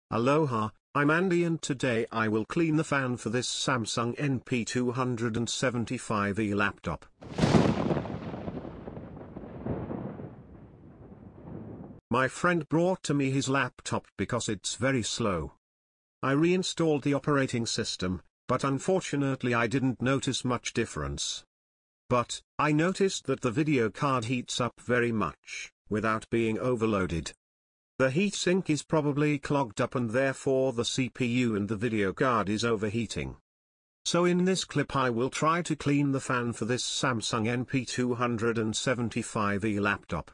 Aloha, I'm Andy and today I will clean the fan for this Samsung NP275E laptop. My friend brought to me his laptop because it's very slow. I reinstalled the operating system, but unfortunately I didn't notice much difference. But, I noticed that the video card heats up very much, without being overloaded. The heatsink is probably clogged up and therefore the CPU and the video card is overheating. So in this clip I will try to clean the fan for this Samsung NP275E laptop.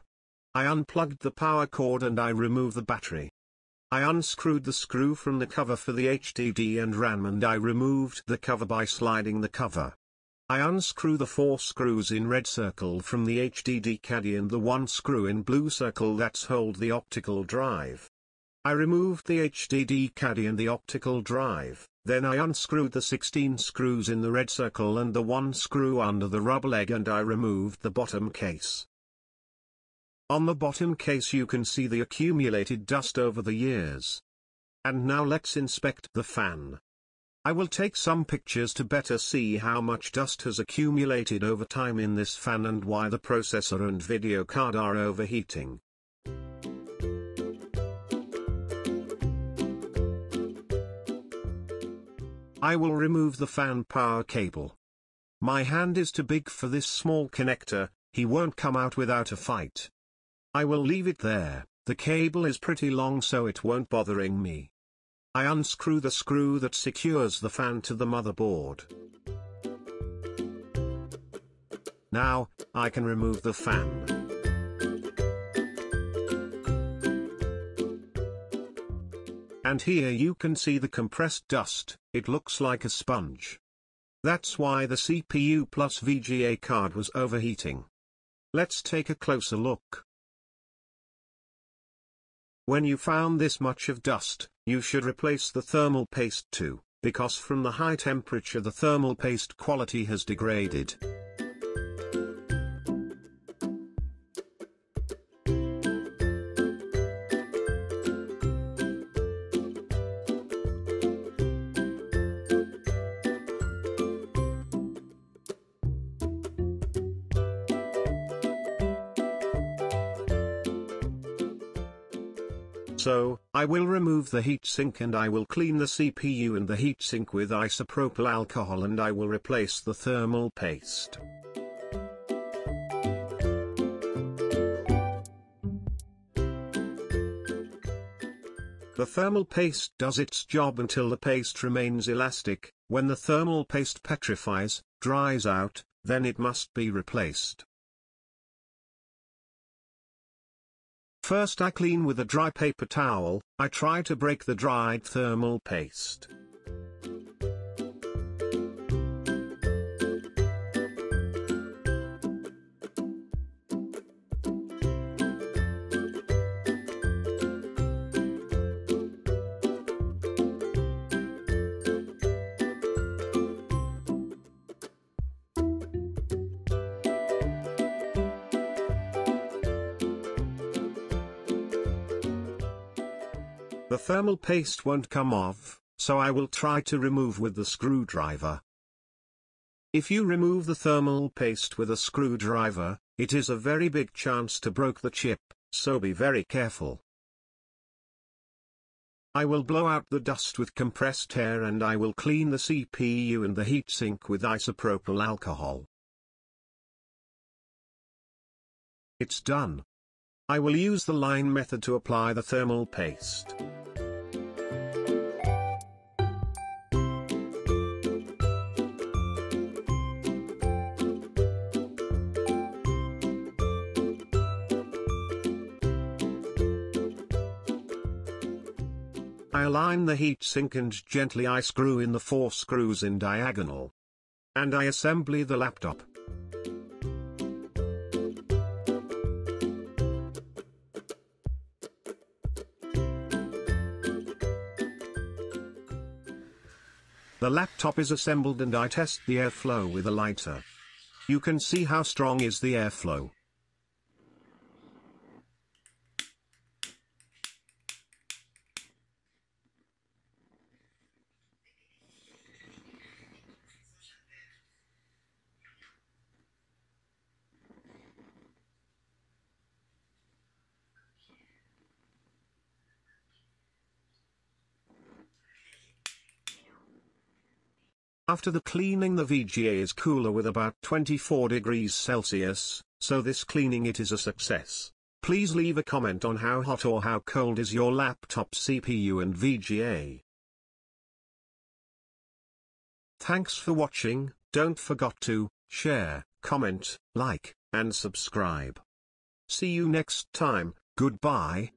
I unplugged the power cord and I removed the battery. I unscrewed the screw from the cover for the HDD and RAM and I removed the cover by sliding the cover. I unscrew the 4 screws in red circle from the HDD caddy and the 1 screw in blue circle that's hold the optical drive. I removed the HDD caddy and the optical drive, then I unscrewed the 16 screws in the red circle and the 1 screw under the rubber leg and I removed the bottom case. On the bottom case you can see the accumulated dust over the years. And now let's inspect the fan. I will take some pictures to better see how much dust has accumulated over time in this fan and why the processor and video card are overheating. I will remove the fan power cable. My hand is too big for this small connector, he won't come out without a fight. I will leave it there, the cable is pretty long so it won't bothering me. I unscrew the screw that secures the fan to the motherboard. Now, I can remove the fan. And here you can see the compressed dust, it looks like a sponge. That's why the CPU plus VGA card was overheating. Let's take a closer look. When you found this much of dust, you should replace the thermal paste too, because from the high temperature the thermal paste quality has degraded. So, I will remove the heatsink and I will clean the CPU and the heatsink with isopropyl alcohol and I will replace the thermal paste. The thermal paste does its job until the paste remains elastic. When the thermal paste petrifies, dries out, then it must be replaced. First I clean with a dry paper towel, I try to break the dried thermal paste. The thermal paste won't come off, so I will try to remove with the screwdriver. If you remove the thermal paste with a screwdriver, it is a very big chance to break the chip, so be very careful. I will blow out the dust with compressed air and I will clean the CPU and the heatsink with isopropyl alcohol. It's done. I will use the line method to apply the thermal paste. I align the heatsink and gently I screw in the 4 screws in diagonal. And I assembly the laptop. The laptop is assembled and I test the airflow with a lighter. You can see how strong is the airflow. After the cleaning the VGA is cooler with about 24 degrees Celsius, so this cleaning it is a success. Please leave a comment on how hot or how cold is your laptop CPU and VGA. Thanks for watching. Don't forget to share, comment, like, and subscribe. See you next time. Goodbye.